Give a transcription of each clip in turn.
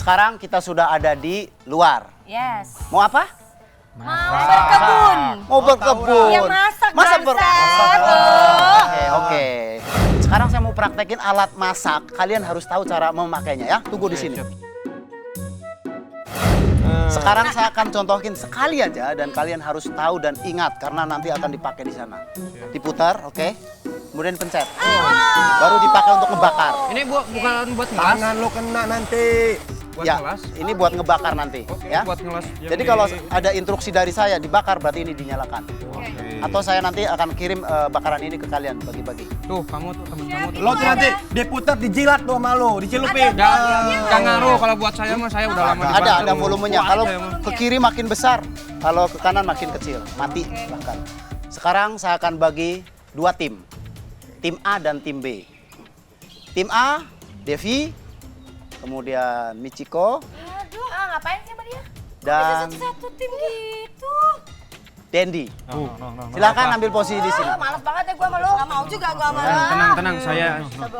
sekarang kita sudah ada di luar. Yes. Mau apa? Mau berkebun. Mau berkebun. Ya masak. Oke. Sekarang saya mau praktekin alat masak. Kalian harus tahu cara memakainya ya. Tunggu di sini. Sekarang saya akan contohin sekali aja dan kalian harus tahu dan ingat karena nanti akan dipakai di sana. Diputar, oke. Kemudian pencet. Baru dipakai untuk ngebakar. Ini bukan buat ngelas. Tangan lo kena nanti. Buat Ya, ngelas. ini buat ngebakar nanti, Oke, ya. buat ngelas. Jadi kalau ada instruksi dari saya dibakar berarti ini dinyalakan. Atau saya nanti akan kirim bakaran ini ke kalian bagi-bagi. Tuh, kamu tuh temen kamu tuh. Lo tuh nanti diputar, dijilat tuh sama lo, dicelupin. Jangan ngaruh kalau buat saya mah saya udah lama dibantu. Ada volumenya. Kuat Kalau saya mah. ke kiri makin besar, kalau ke kanan makin kecil. Mati bahkan. Sekarang saya akan bagi dua tim. Tim A dan tim B. Tim A, Devi, kemudian Michiko, Aduh, ngapain sih sama dia? dan Satu tim gitu. Dendi. Silakan ambil posisi di sini. Males banget ya gue sama lu. Gak mau juga gue sama lu. Tenang, saya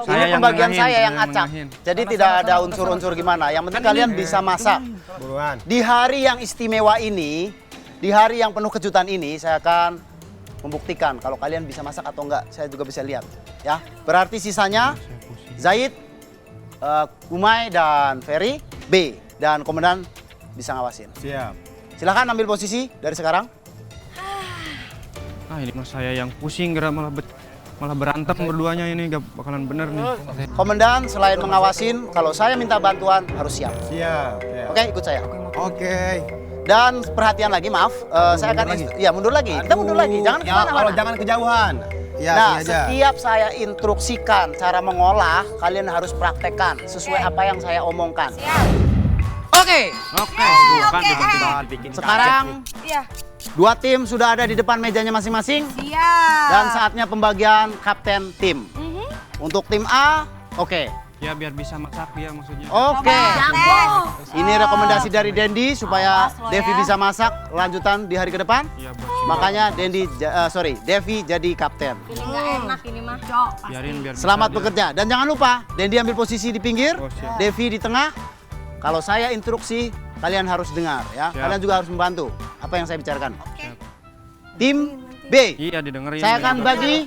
Ini pembagian nengahin, saya yang acak. nengahin. Jadi tidak ada unsur-unsur gimana. Yang penting kalian bisa masak. Buruan. Di hari yang istimewa ini, di hari yang penuh kejutan ini, saya akan membuktikan kalau kalian bisa masak atau enggak. Saya juga bisa lihat. Ya, berarti sisanya Zaid, Kumai, dan Ferry B. Dan komandan bisa ngawasin. Siap. Silahkan ambil posisi dari sekarang. Ini mah saya yang pusing gerak malah berantem berduanya ini gak bakalan bener nih. Komandan selain mengawasin, kalau saya minta bantuan harus siap. Siap. Oke, ikut saya. Oke. Dan perhatian lagi, maaf, saya akan mundur lagi. Kita mundur lagi, jangan Ya, kemana-mana. kalau jangan kejauhan. Ya, Nah, sini aja. setiap saya instruksikan cara mengolah, kalian harus praktekkan sesuai apa yang saya omongkan. Oke, Oke, bukan tiba-tiba bikin sekarang Iya. dua tim sudah ada di depan mejanya masing-masing. Siap. Dan saatnya pembagian kapten tim. Untuk tim A, oke. ya biar bisa masak dia maksudnya. Oke. Jago. Ini rekomendasi dari Dendi supaya Awas lo Devi ya. bisa masak lanjutan di hari ke depan. Iya, Makanya Devi jadi kapten. Ini gak enak ini mah. biar Selamat bisa bekerja. Dan jangan lupa, Dendi ambil posisi di pinggir, Oh, siap. Devi di tengah. Kalau saya instruksi, kalian harus dengar ya. Siap. Kalian juga harus membantu apa yang saya bicarakan. Oke. Tim B, Iya didengerin. saya akan bagi.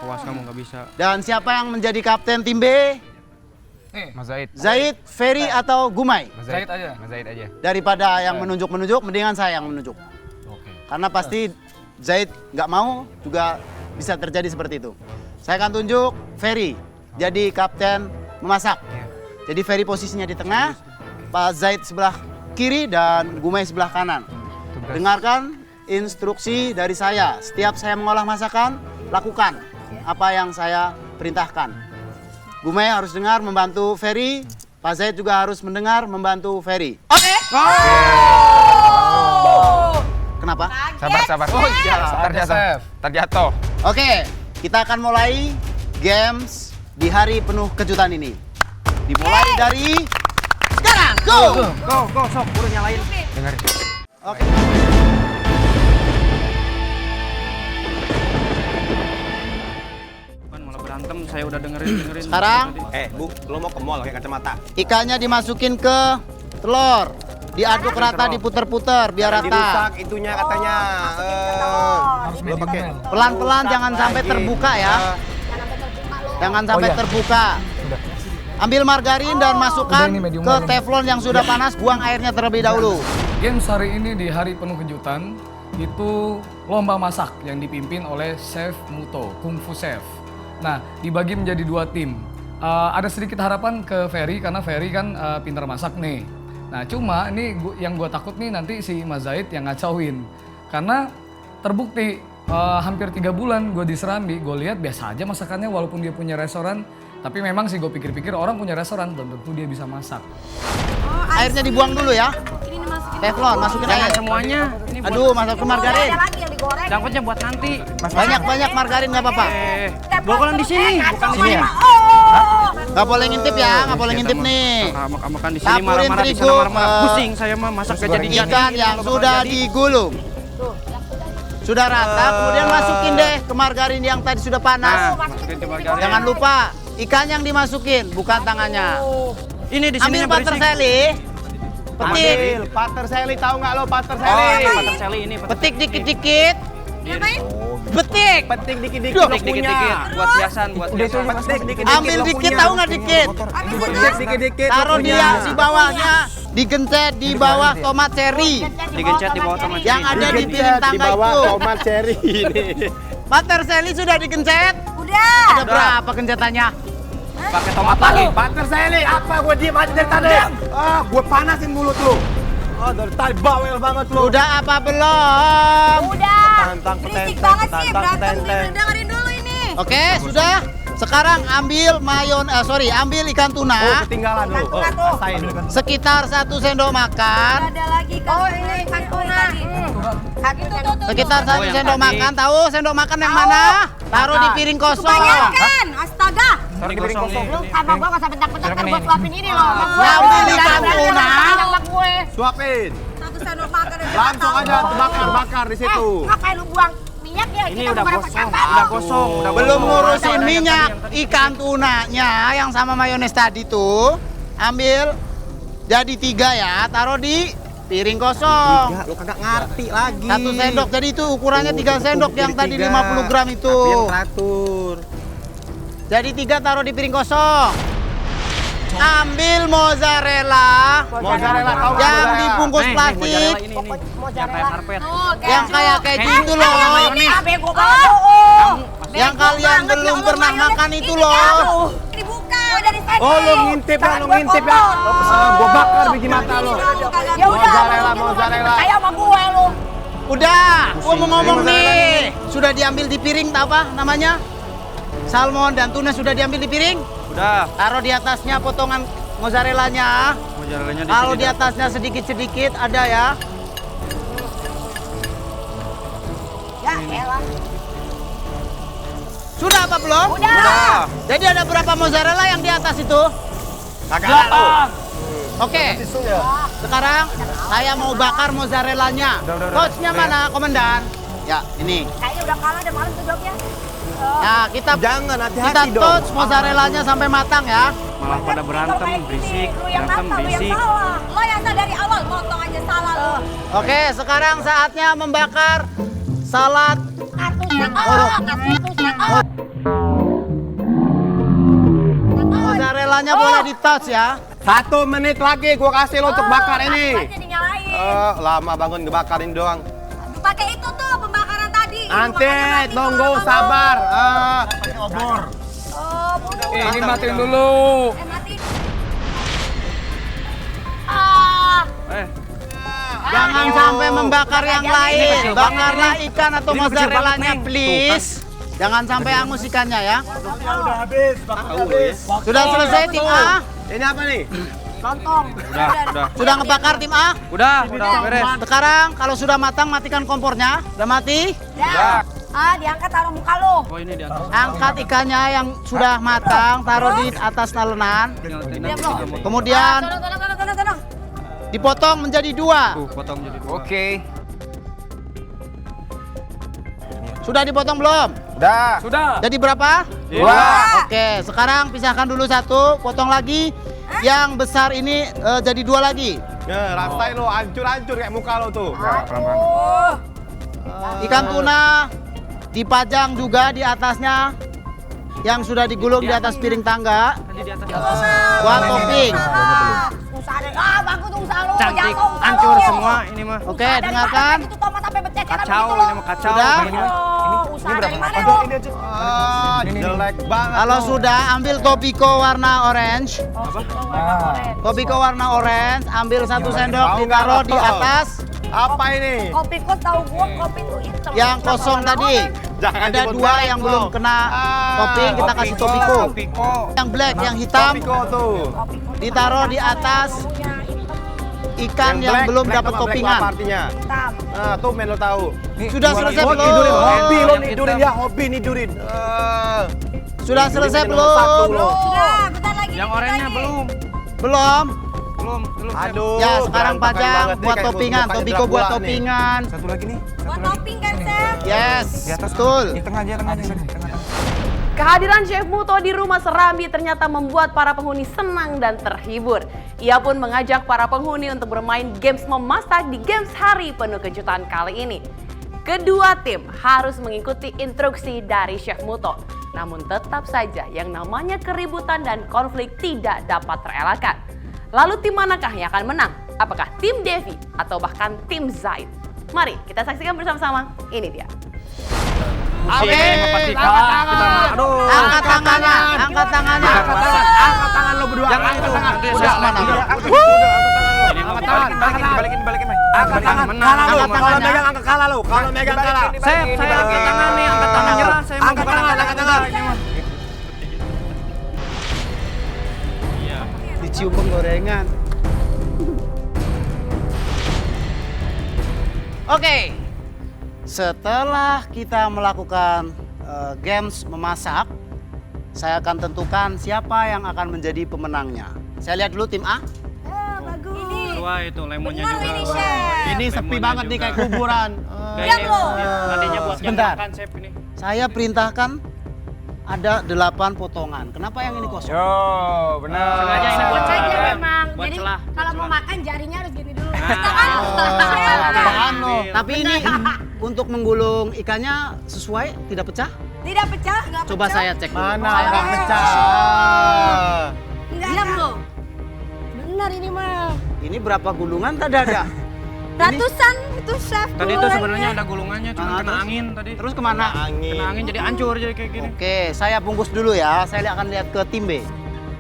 Awas kamu nggak bisa. Dan siapa yang menjadi kapten tim B? Mas Zaid. Zaid, Ferry atau Gumai? Mas Zaid aja. Mas Zaid aja. Daripada yang menunjuk-menunjuk, mendingan saya yang menunjuk. Oke. Karena pasti Zaid nggak mau juga bisa terjadi seperti itu. Saya akan tunjuk Ferry jadi kapten memasak. Jadi Ferry posisinya di tengah, Pak Zaid sebelah kiri dan Gumai sebelah kanan. Dengarkan instruksi dari saya. Setiap saya mengolah masakan, lakukan apa yang saya perintahkan. Gumai harus dengar membantu Ferry, Pak Zaid juga harus mendengar membantu Ferry. Oke? Kenapa? Sabar. Oh iya. Terjatuh. Oke, kita akan mulai games di hari penuh kejutan ini. Dimulai dari sekarang, go! Go, sok, udah nyalain. Dengerin. Oke. Kan malah berantem, saya udah dengerin. Sekarang Bu, lo mau ke mall pakai kacamata? ikannya dimasukin ke telur. Diaduk rata, diputer-puter biar rata. Dirusak itunya katanya. Lo pakai. Pelan-pelan jangan sampai terbuka ya. Jangan sampai terbuka. Ambil margarin dan masukkan ke teflon yang sudah panas, buang airnya terlebih dahulu. Games hari ini di hari penuh kejutan itu lomba masak yang dipimpin oleh Chef Muto, Kung Fu Chef. Nah, dibagi menjadi dua tim. Ada sedikit harapan ke Ferry karena Ferry kan pintar masak nih. Nah, cuma ini yang gue takut nih nanti si Mas Zaid yang ngacauin. Karena terbukti hampir 3 bulan gue di Serambi, gue lihat biasa aja masakannya walaupun dia punya restoran. Tapi memang sih gue pikir-pikir orang punya restoran belum tentu dia bisa masak. Airnya dibuang dulu ya. Ini dimasukin. Teflon, masukin Jangan air. semuanya. Ini buat Aduh, masuk ke margarin. Ada lagi yang digoreng. jangkutnya buat nanti. Banyak-banyak margarin nggak apa-apa. Bakalan di sini, bukan di Sini sini. ya? Nggak boleh ngintip ya, nggak boleh ngintip nih. Makan di sini Taburin marah-marah di terigu, sana marah-marah. eh, Pusing saya mah masak gak jadi Ikan yang sudah digulung. Sudah rata, kemudian masukin deh ke margarin yang tadi sudah panas. masukin ke margarin. Jangan lupa, ikan yang dimasukin, bukan tangannya. Ini di sini Ambil butter seli, Petik. Ambil. Pater Sally tahu nggak lo Pater Sally? Pater Sally ini. Petik dikit-dikit. Ngapain? Petik. Petik dikit-dikit Duh, lo punya. Buat hiasan, buat hiasan. Petik dikit-dikit Ambil lo dikit punya. tahu nggak dikit? Petik dikit-dikit lo Taruh punya. dia di bawahnya. Digencet di bawah tomat cherry. Digencet di bawah tomat Yang ada di Digencet piring di tangga bawah itu. tomat cherry ini. Pater Sally sudah digencet. Udah. Ada berapa gencetannya? Pakai tomat lagi. Pater Sally, apa gue diem aja dari tadi? Gue panasin mulut lu. Dari tadi bawel banget lu. Udah apa belum? Udah. Tantang Berisik petenteng, banget sih tantang berantem nih. petenteng. Dengerin dulu ini. Oke, sudah. Sekarang ambil ambil ikan tuna. Ketinggalan lu. Ikan tuna tuh. Rasain. Sekitar 1 sendok makan. Ada lagi kan. Oh, ini ikan tuna. Itu tuh. Sekitar 1 yang sendok tadi. makan. Tahu sendok makan yang mana? Taruh di piring kosong. Kebanyakan. Astaga. Taruh di piring kosong. Lu sama gua nggak usah bentak-bentak kan gua suapin ini loh. Ngambil ikan tuna. Sama gue. Suapin. 1 sendok makan aja. Langsung aja bakar di situ. Ngapain lu buang minyak ya? Ini Kita udah bukan kosong, apa-apa. udah kosong, udah Belum kosong. ngurusin minyak ikan tunanya yang sama mayones tadi tuh. Ambil jadi 3 ya, taruh di piring kosong. Lu kagak ngerti lagi. 1 sendok, jadi itu ukurannya 3 sendok yang tadi 50 gram itu. Tapi yang teratur. Jadi 3 taruh di piring kosong. Ambil mozzarella Mozzarella tahu nggak yang mozzarella? bungkus Nih, plastik, mozzarella ini. Yang kayak karpet. yang kayak keju itu loh. Bego banget. Oh. Yang kalian belum pernah makan itu loh. Dibuka dari tadi. Oh, lu ngintip ya, lu ngintip ya. Gua bakar biji mata lu. Ya udah. Mozzarella. Kayak sama gue lu. Udah, gua mau ngomong nih. Sudah diambil di piring, tahu apa namanya? Salmon dan tuna sudah diambil di piring. Udah. Taruh di atasnya potongan mozzarellanya. Mozzarellanya di Kalau sini, di dah. atasnya sedikit-sedikit ada ya. Ya elah. Sudah apa belum? Udah. Jadi ada berapa mozzarella yang di atas itu? Kagak ada lu. Oke. Sekarang saya mau bakar mozzarellanya. Coachnya mana, komandan? Ya, ini. Kayaknya udah kalah deh malam tuh jawabnya. Nah, kita Jangan kita hati-hati dong. touch mozzarellanya sampai matang ya. Malah pada berantem, berisik, Lu yang berantem, nakal, lu yang berisik. salah. Lo yang salah dari awal, potong aja salah lu. Oke, sekarang saatnya membakar salad. Mozzarellanya boleh di touch ya. 1 menit lagi gua kasih lo untuk bakar ini. Aja dinyalain. Lama bangun ngebakarin doang. Pakai itu tuh pembakaran tadi. Nanti, Makanya tunggu mati sabar. obor. Oh, bodoh. Ini matiin dulu. Mati. Ah. Jangan sampai membakar yang lain. Bakarlah ikan atau Ini kecil mozzarellanya, banget, Neng. please. Jangan sampai angus ikannya ya. Udah habis, habis. Sudah selesai tim A? Ini apa nih? Udah. Sudah ngebakar tim A? Udah beres. Sekarang kalau sudah matang matikan kompornya. Udah mati? Dah. Diangkat taruh muka lu. Oh ini di atas. Angkat ikannya yang sudah matang, taruh di atas talenan. Kemudian Tolong. dipotong menjadi 2. Tuh, potong jadi 2. Oke. Sudah dipotong belum? Udah. Sudah. Jadi berapa? 2. Oke, sekarang pisahkan dulu 1, potong lagi. Yang besar ini jadi 2 lagi. Rasain lo, hancur-hancur kayak muka lo tuh. Ikan tuna dipajang juga di atasnya. Yang sudah digulung di atas piring tangga. Tadi di atas. Buat topping. Usaha deh. Bagus tuh usaha lu. Cantik, Jatuh usaha hancur lu. semua ini mah. Oke, dengarkan. Itu tomat sampai bececeran Kacau, begitu ini lu. mah kacau. Sudah? Ini mah. Usaha dari mana lu? Jelek banget. Kalau lo. sudah ambil topiko warna orange. Topiko warna orange, ambil 1 sendok, Tahu ditaruh nggak di lo? atas. Apa ini? Kopi kos tahu gua kopi tuh hitam. Yang kosong tadi. Jangan Ada sebut 2 merek yang lo. belum kena topping, kita kasih topiko. Topiko. Yang black, yang hitam, Topiko tuh. ditaruh di atas ikan yang black, belum black dapat sama black toppingan. apa artinya? Hitam. Tuh men lo tahu. Sudah selesai Oh, belum? nidurin. Hobi lo Yang nidurin hitam. ya, hobi nidurin. Sudah selesai Nidurin nomor 1 belum? lo. Sudah, bentar lagi. Yang dikit oranye lagi. belum. Belum. Belum. Aduh. Ya, sekarang berantakan pajang banget nih, buat kayak toppingan, mukanya topiko buat Dracula nih. toppingan. Satu lagi nih. Buat topping kan, Chef? Yes, betul. Di tengah aja, tengah aja. Kehadiran Chef Muto di rumah Serambi ternyata membuat para penghuni senang dan terhibur. Ia pun mengajak para penghuni untuk bermain games memasak di games hari penuh kejutan kali ini. Kedua tim harus mengikuti instruksi dari Chef Muto. Namun tetap saja yang namanya keributan dan konflik tidak dapat terelakkan. Lalu tim manakah yang akan menang? Apakah tim Devi atau bahkan tim Zaid? Mari kita saksikan bersama-sama. Ini dia. Oke, angkat tangan. Aduh, angkat tangannya, angkat tangannya. Angkat tangan lo berdua. Jangan angkat tangan. Udah mana? Balikin. Angkat tangan. Kalah lo. Kalau megang angkat kalah lo. Kalau megang kalah. Saya angkat tangan nih, angkat tangan nyerah. Saya mau Angkat tangan, angkat tangan. Dicium penggorengan. Oke. Setelah kita melakukan games memasak, saya akan tentukan siapa yang akan menjadi pemenangnya. Saya lihat dulu tim A. Wah itu lemonnya Benar juga. ini, Wah. Chef. Ini sepi banget nih kayak kuburan. Diam lo. Nantinya buat yang Sebentar. makan chef ini. Saya perintahkan ada 8 potongan. Kenapa yang ini kosong? Yo, benar. Sengaja ini buat Saja celah. memang. Buat Jadi celah. kalau mau makan jarinya harus gini dulu. Apaan lo? Tapi ini untuk menggulung ikannya sesuai, tidak pecah? Tidak pecah, enggak pecah. Coba saya cek dulu. Mana nggak pecah? Diam lo. Benar ini mah. Ini berapa gulungan tadi ada? Ratusan itu chef. Tadi itu sebenarnya ada gulungannya, cuma Ah, kena terus? angin tadi. Terus kemana? Kena angin jadi hancur jadi kayak gini. Oke, saya bungkus dulu ya. Saya akan lihat ke tim B.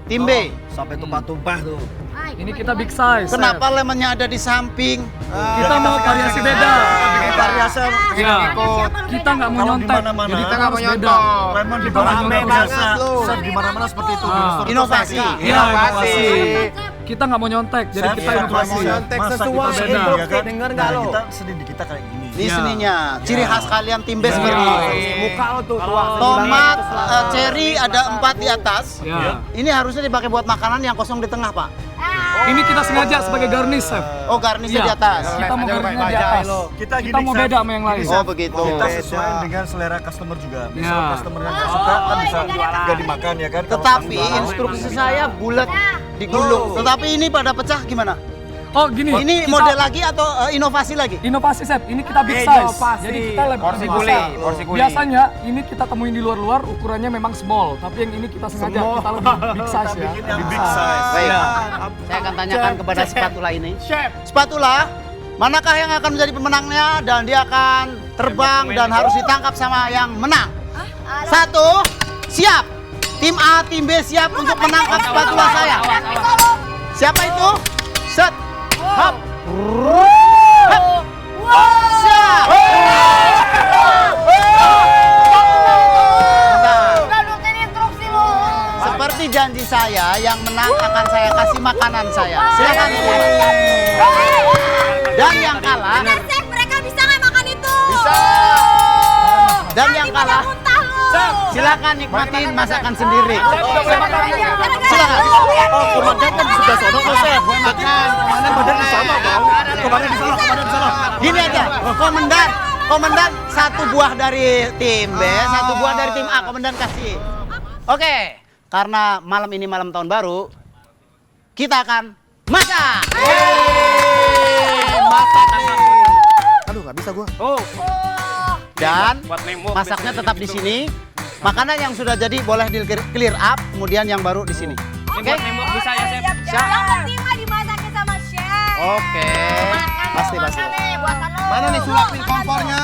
Tim B. Sampai tumpah-tumpah tuh. Ini kita big size. Chef. Kenapa lemonnya ada di samping? Kita mau variasi beda. Variasi. Ya. Kita nggak mau Kalau di nyontek. mana-mana. Jadi Kita nggak mau harus beda. nyontok. Lemon di Kita nggak mana-mana mau banget biasa. lo. Chef di mana-mana seperti itu. Inovasi. Iya, Inovasi. Kita nggak mau nyontek. Jadi kita inovasi. Nyontek sesuai beda. instruksi. Dengar nggak lo? Kita sedih di kita kayak gini. Ini seninya. Ciri khas kalian tim B seperti Iya. ini. Muka lo tuh tua. Tomat, cherry ada 4 di atas. Ya. Ini harusnya dipakai buat makanan yang kosong di tengah, Pak. Ini kita sengaja sebagai garnish, Chef. Oh, garnisnya Iya. di atas. Kita mau garnishnya di atas. Kita gini, Kita mau Chef. beda sama yang lain. Oh, begitu. Kita sesuai dengan selera customer juga. Misal Ya. customer yang nggak suka kan bisa nggak dimakan ya kan. Kalau Tetapi customer instruksi saya bulat digulung. Tetapi ini pada pecah gimana? Oh, gini. Ini kita- model lagi atau inovasi lagi? Inovasi, Chef. Ini kita big size. Inovasi. Jadi kita lebih Porsi besar. gulai, porsi gulai. Biasanya ini kita temuin di luar-luar ukurannya memang small, tapi yang ini kita sengaja kita lebih big size ya. bikin yang big size. Baik. Iya. Saya akan tanyakan kepada spatula ini. Spatula, manakah yang akan menjadi pemenangnya dan dia akan terbang dan harus ditangkap sama yang menang? 1, siap. Tim A, tim B siap untuk menangkap spatula saya. Siapa itu? Set. Hop. Hop. Siap. Bentar. Udah nurutin instruksi lo. Seperti janji saya, yang menang akan saya kasih makanan saya. Silakan. Dan yang kalah, Benar, chef, mereka bisa nggak makan itu? bisa. Dan yang Nanti pada kalah, muntah lo. silakan nikmatin masakan sendiri. Silakan. Oh, komandan kan di sebelah sono kok, Chef. Komandan di sana, Bang. Komandan di sana, komandan di sana. Gini aja, komandan 1 buah dari tim B, 1 buah dari tim A, komandan kasih. Oke, karena malam ini malam tahun baru, kita akan masak. Aduh, nggak bisa gua. Oh, Dan buat nembok. masaknya tetap di sini. Makanan yang sudah jadi boleh di clear up, kemudian yang baru di sini. Ini buat nembok bisa ya, chef. Siap. Yang penting mah dimasakin sama chef. Oke. Makan Pasti, lo, pasti. makan nih, buatan lo. Mana nih sulap nih kompornya?